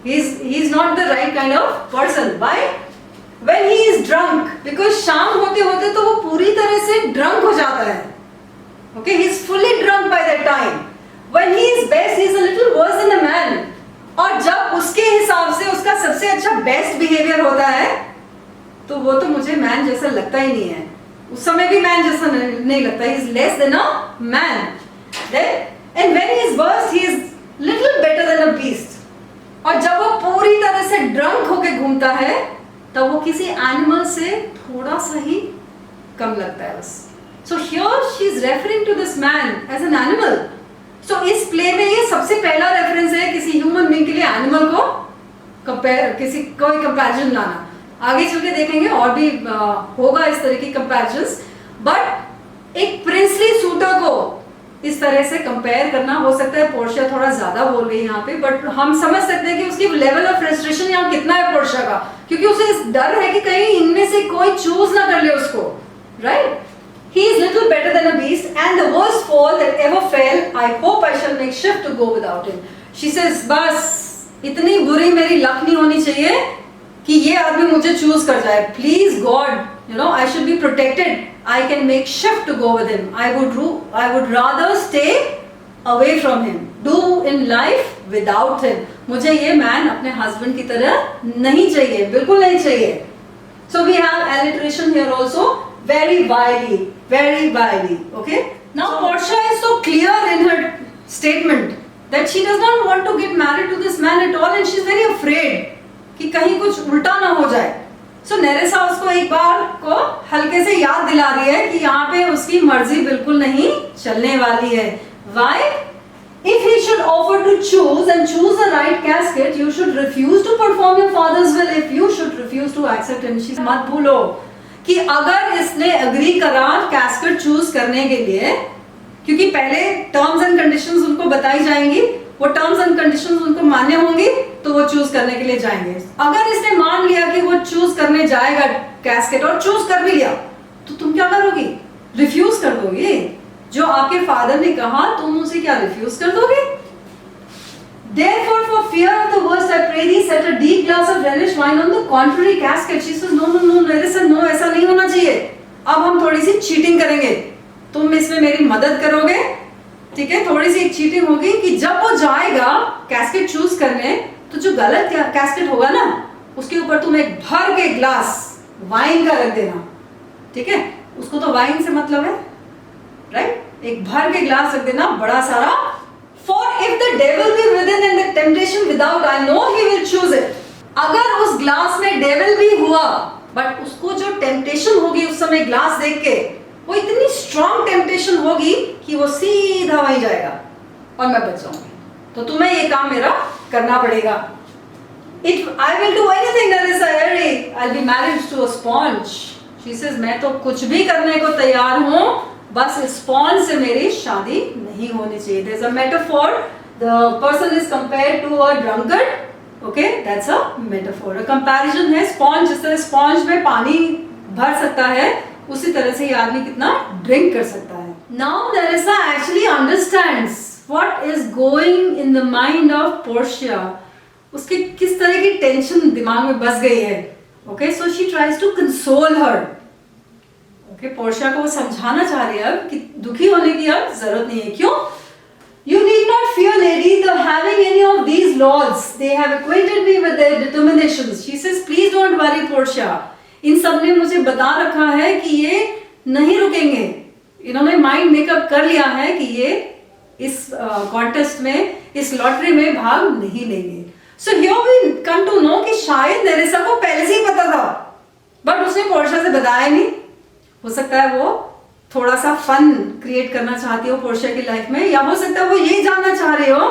He is not the right kind of person. Why? When he is drunk, because शाम होते होते तो वो पूरी तरह से drunk हो जाता है. Okay, he is fully drunk by that time. When he is best, he is a little worse than a man. और जब उसके हिसाब से उसका सबसे अच्छा बेस्ट बिहेवियर होता है, तो वो तो मुझे मैन जैसा लगता ही नहीं है. उस समय भी मैन जैसा नहीं लगता. He is less than a man. Then, and when he is worse, he is little better than a beast. और जब वो पूरी तरह से ड्रंक होके घूमता है, तब वो किसी एनिमल से थोड़ा सा ही कम लगता है बस. So here she is referring to this man as an animal. So इस प्ले में ये सबसे पहला रेफरेंस है किसी ह्यूमन बीइंग के लिए एनिमल को कंपेयर, किसी कोई कंपैरिजन लाना. आगे चल के देखेंगे और भी होगा इस तरह की कंपैरिजंस. बट एक प्रिंसली सूटर को इस तरह से कंपेयर करना, हो सकता है पोर्शिया थोड़ा ज्यादा बोल रही है यहाँ पे, बट हम समझ सकते हैं कि उसकी लेवल ऑफ फ्रस्ट्रेशन यहाँ कितना है पोर्शिया का, क्योंकि उसे डर है कि कहीं इनमें से कोई चूज ना कर ले उसको, right? He is little better than a beast, and the worst fall that ever fell. I hope I shall make shift to go without him. She says, बस इतनी बुरी मेरी लक नहीं होनी चाहिए कि ये आदमी मुझे चूज कर जाए. Please God, you know, I should be protected. I can make shift to go with him. I would rather stay away from him. Do in life without him. मुझे ये मैन अपने हस्बैंड की तरह नहीं चाहिए, बिल्कुल नहीं चाहिए. So we have alliteration here also. Very wily, okay? Now Portia is so clear in her statement that she does not want to get married to this man at all, and she is very afraid कि कहीं कुछ उल्टा ना हो जाए. So नेरेसा उसको एक बार को हल्के से याद दिला रही है कि यहाँ पे उसकी मर्जी बिल्कुल नहीं चलने वाली है. Why? If he should offer to choose and choose the right casket, you should refuse to perform your father's will. If you should refuse to accept him, she मत भूलो कि अगर इसने अग्री करा कैस्केट चूज करने के लिए, क्योंकि पहले टर्म्स एंड कंडीशंस उनको बताई जाएंगी, वो टर्म्स एंड कंडीशंस उनको मान्य होंगी तो वो चूज करने के लिए जाएंगे. अगर इसने मान लिया कि वो चूज करने जाएगा कैस्केट और चूज कर भी लिया, तो तुम क्या करोगी? रिफ्यूज कर दोगी. जो आपके फादर ने कहा तुम उसे क्या रिफ्यूज कर दोगे? Therefore, for fear of the worst, I pray thee, set a deep glass of Rhenish wine on the contrary casket. She says, no, Nerissa, no, ऐसा नहीं होना चाहिए. अब हम थोड़ी सी चीटिंग करेंगे, तुम इसमें मेरी मदद करोगे, ठीक है? थोड़ी सी एक चीटिंग होगी कि जब वो जाएगा कैस्केट चूज करने, तो जो गलत कैस्केट होगा ना, उसके ऊपर तुम एक भर के ग्लास वाइन का रख देना, ठीक है? उसको तो वाइन से मतलब है, राइट? एक भर के ग्लास रख देना, बड़ा सारा. For if the devil be within and the temptation without, I know he will choose it. अगर उस ग्लास में डेविल भी हुआ, बट उसको जो टेम्पटेशन होगी उस समय ग्लास देख के, वो इतनी स्ट्रॉन्ग टेम्पटेशन होगी कि वो सीधा वहीं जाएगा और मैं बच जाऊंगी. तो तुम्हें ये काम मेरा करना पड़ेगा. I will do anything that is airy. I'll be married to a sponge. She says, मैं तो कुछ भी करने को तैयार हूँ, बस स्पॉन्ज से मेरी शादी नहीं होनी चाहिए. There's a metaphor. The person is compared to a drunkard. Okay, that's a metaphor. A comparison है. स्पॉन्ज, जिस तरह स्पॉन्ज में पानी भर सकता है, उसी तरह से ये आदमी कितना ड्रिंक कर सकता है. Now Nerissa actually understands what is going in the mind of Portia. उसकी किस तरह की टेंशन दिमाग में बस गई है. Okay, so she tries to console her. Okay, Portia को वो समझाना चाह रही है अब कि दुखी होने की अब जरूरत नहीं है. क्यों? You need not fear, lady, the having any of these lords. They have acquainted me with their determinations. She says, please don't worry, Portia. इन सब ने मुझे बता रखा है कि ये नहीं रुकेंगे. इन्होंने माइंड मेकअप कर लिया है कि ये इस कॉन्टेस्ट में, इस लॉटरी में भाग नहीं लेंगे. So here we come to know कि शायद नेरेसा को पहले से ही पता था, बट उसने पोर्शिया से बताया नहीं. हो सकता है वो थोड़ा सा फन क्रिएट करना चाहती हो पोर्शिया की लाइफ में, या हो सकता है वो यही जानना चाह रही हो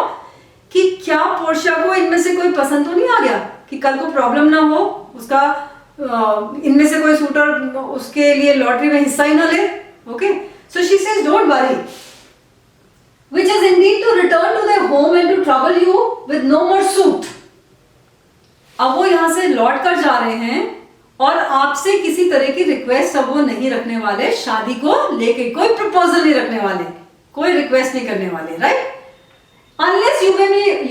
कि क्या पोर्शिया को इनमें से कोई पसंद तो नहीं आ गया, कि कल को प्रॉब्लम ना हो, उसका इनमें से कोई सूटर उसके लिए लॉटरी में हिस्सा ही ना ले. Okay, so she says don't worry, which is indeed to return to their home and to trouble you with no more suit. अब वो यहाँ से लौट कर जा रहे हैं और आपसे किसी तरह की रिक्वेस्ट अब वो नहीं रखने वाले, शादी को लेके कोई प्रपोजल नहीं रखने वाले, कोई रिक्वेस्ट नहीं करने वाले, right? Unless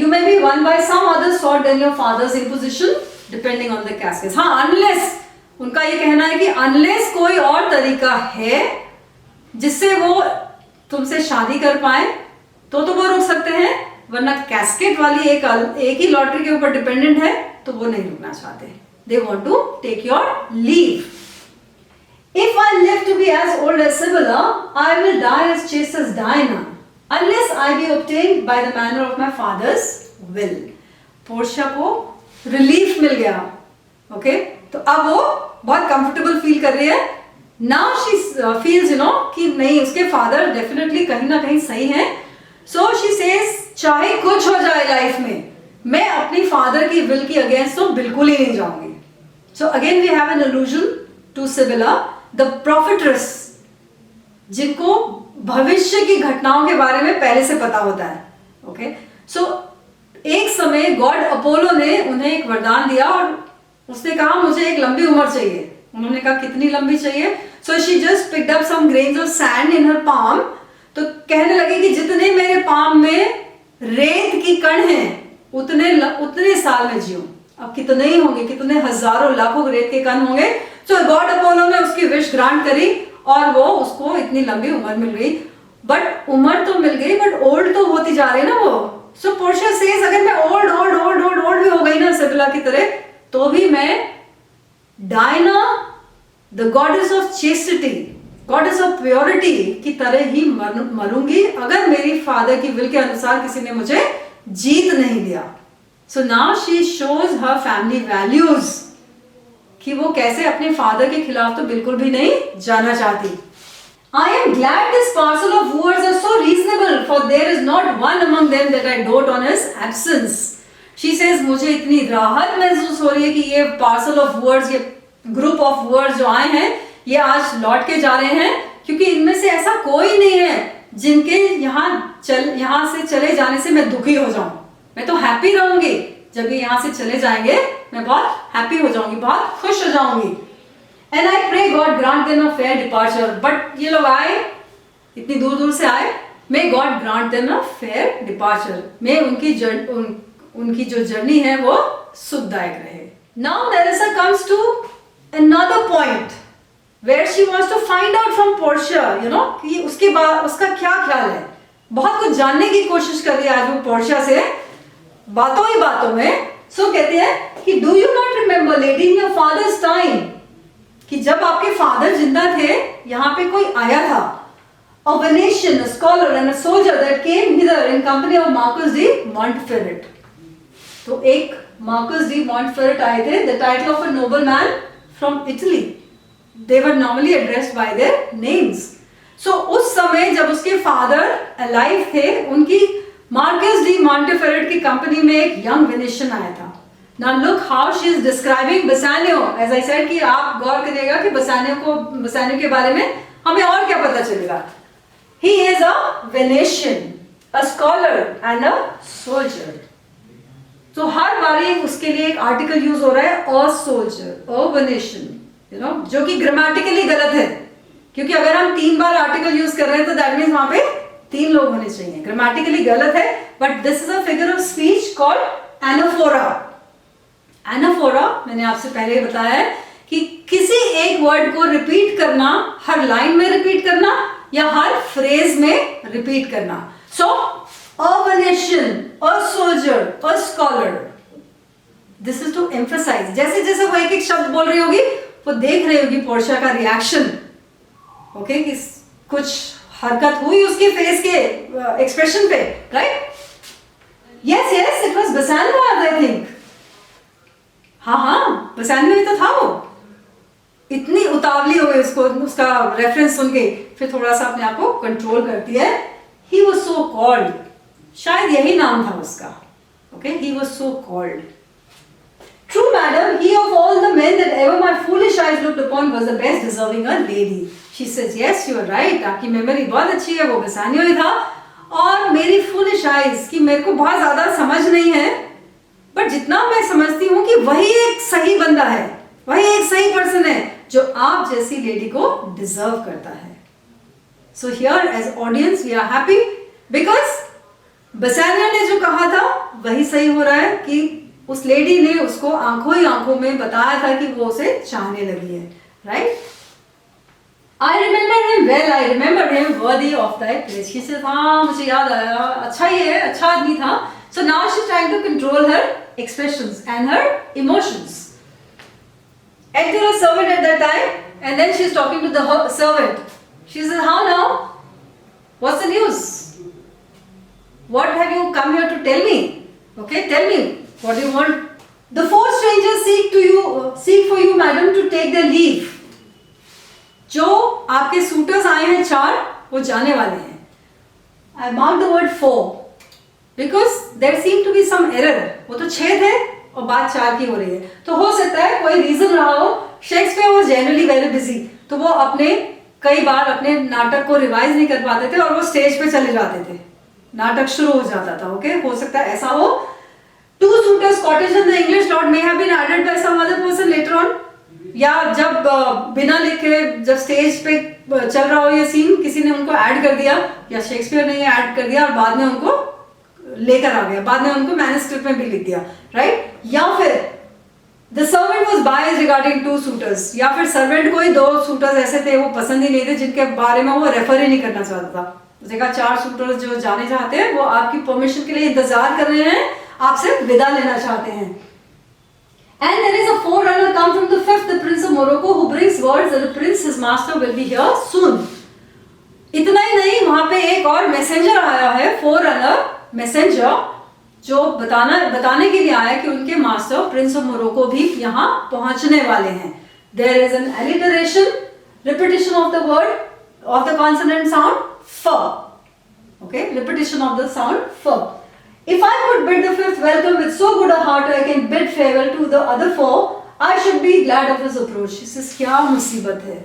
you may be won by some other sort than your father's imposition, depending on the caskets. हाँ, unless उनका ये कहना है कि unless कोई और तरीका है जिससे वो तुमसे शादी कर पाए तो वो रुक सकते हैं, वरना कैस्केट वाली एक ही लॉटरी के ऊपर डिपेंडेंट है तो वो नहीं रुकना चाहते. They want to take your leave. If I live to be as old as Sibylla, I will die as chaste as Diana, unless I be obtained by the manner of my father's will. Portia को relief मिल गया. Okay, तो अब वो बहुत comfortable feel कर रही है now she feels कि नहीं, उसके फादर डेफिनेटली कहीं ना कहीं सही है. सो शी सेज चाहे कुछ हो जाए लाइफ में, मैं अपनी फादर की विल की अगेंस्ट तो बिल्कुल ही नहीं जाऊंगी. So again we have an allusion to Sibylla the prophetess, जिनको भविष्य की घटनाओं के बारे में पहले से पता होता है. ओके, सो एक समय गॉड अपोलो ने उन्हें एक वरदान दिया और उसने कहा मुझे एक लंबी उम्र चाहिए. उन्होंने कहा कितनी लंबी चाहिए? So she just picked up some grains of sand in her palm. तो कहने लगे कि जितने मेरे पाम में रेत की कण हैं उतने साल में जियो. अब कितने ही होंगे, कितने हजारों लाखों रेत के कण होंगे. सो गॉड अपोलो ने उसकी विश ग्रांट करी और वो उसको इतनी लंबी उम्र मिल गई. बट उम्र तो मिल गई, बट ओल्ड तो होती जा रही है ना वो. सो पोर्शिया सेज अगर मैं ओल्ड भी हो गई ना सिबिला की तरह, तो भी मैं Diana the goddess of chastity, goddess of purity की तरह ही मरूंगी अगर मेरी फादर की विल के अनुसार किसी ने मुझे जीत नहीं दिया. So now she shows her family values कि वो कैसे अपने फादर के खिलाफ तो बिल्कुल भी नहीं जाना चाहती. I am glad this parcel of words are so reasonable, for there is not one among them that I dote on his absence. She says मुझे इतनी राहत महसूस हो रही है कि ये parcel of words, ये group of words जो आए हैं, ये आज लौट के जा रहे हैं, क्योंकि इनमें से ऐसा कोई नहीं है जिनके यहाँ से चले जाने से मैं दुखी हो जाऊं. मैं तो हैप्पी रहूंगी जब ये यहाँ से चले जाएंगे, मैं बहुत हैप्पी हो जाऊंगी, बहुत खुश हो जाऊंगी. And I pray God grant them a fair departure. But ये लोग आए, इतनी दूर दूर से आए, May God grant them a fair departure. मैं उनकी जो जर्नी है वो सुखदायक रहे. Now Nerissa comes to another point where she wants to find out from Portia, कि उसके बाद उसका क्या ख्याल है. बहुत कुछ जानने की कोशिश कर रही है आज वो पोर्शिया से, बातों ही बातों में. So कहते हैं कि Do you not remember, lady, in your father's time, कि जब आपके फादर जिंदा थे यहाँ पे कोई आया था. A Venetian, a scholar and a soldier that came hither in company of Marcus de Montferrat. तो एक Marcus de Montferrat आए थे, the title of a nobleman from Italy. They were normally addressed by their names. So उस समय जब उसके father alive थे, उनकी Marcus de Montferrat की कंपनी में एक young Venetian आया था. Now look how she is describing Bassanio. As I said कि आप गौर करिएगा कि बसानियो के बारे में हमें और क्या पता चलेगा. He is a Venetian, a scholar and a soldier. तो हर बारी उसके लिए एक आर्टिकल यूज हो रहा है, a soldier, a Venetian, जो कि ग्रामेटिकली गलत है, क्योंकि अगर हम 3 बार आर्टिकल यूज कर रहे हैं तो दैट मीन्स वहां पे 3 लोग होने चाहिए. ग्रामेटिकली गलत है, but this is a figure of speech called anaphora. Anaphora मैंने आपसे पहले बताया है कि किसी एक वर्ड को रिपीट करना, हर लाइन में रिपीट करना या हर फ्रेज में रिपीट करना. सो a Venetian, a soldier, a scholar. This is to emphasize. जैसे जैसे वो एक एक शब्द बोल रही होगी, वो देख रही होगी पोर्शिया का रिएक्शन. ओके, कि कुछ हरकत हुई उसके फेस के एक्सप्रेशन पे, right? Yes, it was Bassanio, I think. हाँ, बसानियो ही तो था वो. इतनी उतावली हो गई उसका रेफरेंस सुन के, फिर थोड़ा सा अपने आप को कंट्रोल करती है. ही वॉज सो कॉल्ड, शायद यही नाम था उसका. Okay, he was so called. True, madam, he of all the men that ever my foolish eyes looked upon was the best deserving a lady. She says, yes, you are right. आपकी memory बहुत अच्छी है, वो बसानियो ही था. और मेरी foolish eyes कि मेरे को बहुत ज्यादा समझ नहीं है, बट जितना मैं समझती हूँ कि वही एक सही बंदा है, वही एक सही पर्सन है जो आप जैसी लेडी को डिजर्व करता है. So here as audience we are happy because Bassanio ने जो कहा था वही सही हो रहा है कि उस लेडी ने उसको आंखों ही आंखों में बताया था कि वो उसे चाहने लगी है. Right? I remember him well, I remember him worthy of thy praise. She says, हाँ मुझे याद आया, अच्छा ही है, अच्छा आदमी था. So now she's trying to control her expressions and her emotions. Enter a servant at that time, and then she's talking to the servant. She says, how now? What's the news? What have you come here to tell me? Okay, tell me. What do you want? The 4 strangers seek for you, madam, to take their leave. जो आपके suitors आए हैं 4 वो जाने वाले हैं. I marked the word 4 because there seemed to be some error. वो तो 6 थे और बात 4 की हो रही है. तो हो सकता है कोई रीजन रहा हो. Shakespeare was generally very busy, तो वो कई बार अपने नाटक को रिवाइज नहीं कर पाते थे और वो स्टेज पे चले जाते थे. नाटक शुरू हो जाता था. ओके, हो सकता है ऐसा हो. 2 suitors cottage and the English lord may have been added by some other person later on. या जब बिना लिखे जब स्टेज पे चल रहा हो ये सीन, किसी ने उनको ऐड कर दिया या शेक्सपियर ने ऐड कर दिया और बाद में उनको लेकर आ गया, बाद में उनको मैन्युस्क्रिप्ट में भी लिख दिया, राइट. या फिर the servant was biased regarding 2 suitors, या फिर सर्वेंट को ही 2 suitors ऐसे थे वो पसंद ही नहीं थे जिनके बारे में वो रेफर ही नहीं करना चाहता था. देखा 4 suitors जो जाने चाहते हैं वो आपकी परमिशन के लिए इंतजार कर रहे हैं, आपसे विदा लेना चाहते हैं. And there is a forerunner come from the 5th, the prince of Morocco, who brings words that the prince, his master, will be here soon. इतना ही नहीं, वहां पे एक और मैसेंजर आया है, forerunner मैसेंजर, जो बताने के लिए आया कि उनके मास्टर प्रिंस ऑफ मोरोको भी यहाँ पहुंचने वाले हैं. There is an alliteration, repetition of the word of the consonant sound f. Okay, repetition of the sound f. If I could bid the 5th welcome with so good a heart I can bid farewell to the other 4, I should be glad of his approach. This क्या मुसीबत है.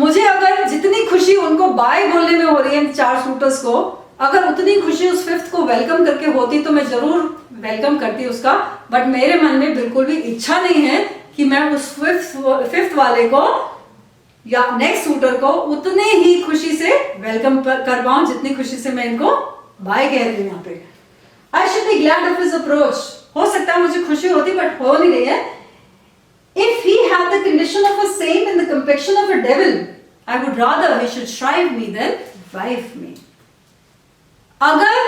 मुझे अगर जितनी खुशी उनको bye बोलने में हो रही है 4 suitors को, अगर उतनी खुशी उस 5th को वेलकम करके होती तो मैं जरूर वेलकम करती उसका. बट मेरे मन में बिल्कुल भी इच्छा नहीं है कि मैं उस 5th वाले को या नेक्स्ट सूटर को उतने ही खुशी से वेलकम कर पाऊं जितनी खुशी से मैं इनको बाय कह रही हूँ यहाँ पे. I should be glad of his approach. हो सकता है मुझे खुशी होती बट हो नहीं रही है. If he had the condition of a saint and the complexion of a devil, I would rather he should shrive me than wife me. अगर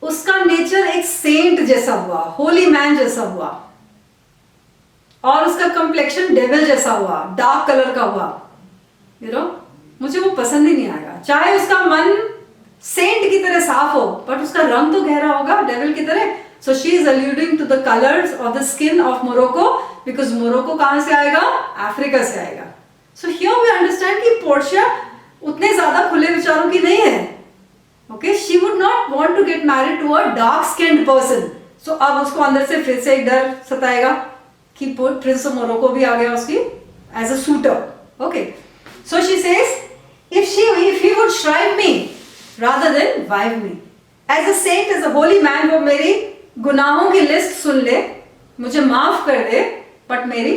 उसका नेचर एक सेंट जैसा हुआ, होली मैन जैसा हुआ, और उसका कंप्लेक्शन डेविल जैसा हुआ, डार्क कलर का हुआ, मुझे वो पसंद ही नहीं आएगा. चाहे उसका मन सेंट की तरह साफ हो बट उसका रंग तो गहरा होगा डेविल की तरह. So she is alluding to the colours of the skin of Morocco, because Morocco कहां से आएगा? अफ्रीका से आएगा. सो हियर वी अंडरस्टैंड कि पोर्शिया उतने ज्यादा खुले विचारों की नहीं है. Okay, she would not want to get married to a dark skinned person. So अब उसको अंदर से फिर से एक डर सताएगा कि प्रिंस ऑफ मोरोको भी आ गया उसकी as a suitor. Okay, so she says if he would shrive me rather than wife me as a saint, as a holy man, वो मेरी गुनाहों की लिस्ट सुन ले, मुझे माफ कर दे, बट मेरी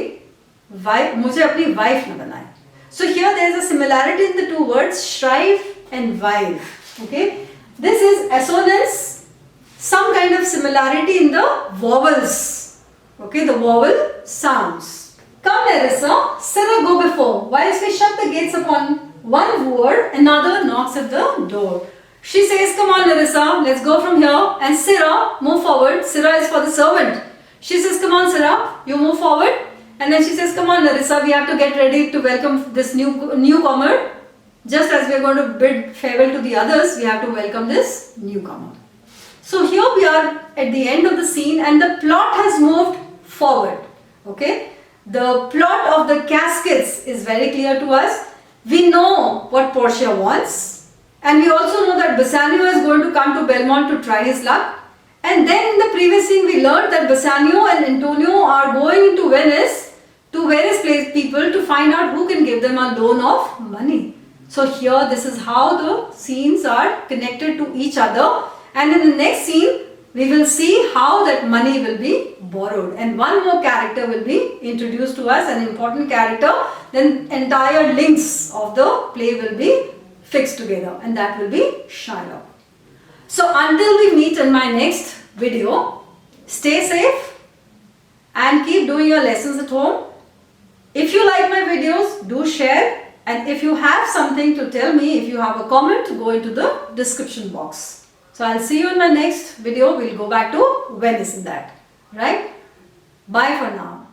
वाइफ, मुझे अपनी वाइफ न बनाए. So here there is a similarity in the 2 words shrive and wife. Okay, this is assonance, some kind of similarity in the vowels. Okay, the vowel sounds. Come Nerissa, Sirrah go before, whilst we shut the gates upon one word, another knocks at the door. She says, come on Nerissa, let's go from here. And Sirrah, move forward. Sirrah is for the servant. She says, come on Sirrah, you move forward. And then she says, come on Nerissa, we have to get ready to welcome this newcomer. Just as we are going to bid farewell to the others, we have to welcome this newcomer. So here we are at the end of the scene and the plot has moved forward. Okay, the plot of the caskets is very clear to us. We know what Portia wants, and we also know that Bassanio is going to come to Belmont to try his luck. And then in the previous scene we learned that Bassanio and Antonio are going into Venice to various people to find out who can give them a loan of money. So here this is how the scenes are connected to each other, and in the next scene we will see how that money will be borrowed, and one more character will be introduced to us, an important character. Then entire links of the play will be fixed together, and that will be Shylock. So until we meet in my next video, stay safe and keep doing your lessons at home. If you like my videos, do share, and if you have something to tell me, if you have a comment, go into the description box. So I'll see you in my next video. We'll go back to Venice in that. Right? Bye for now.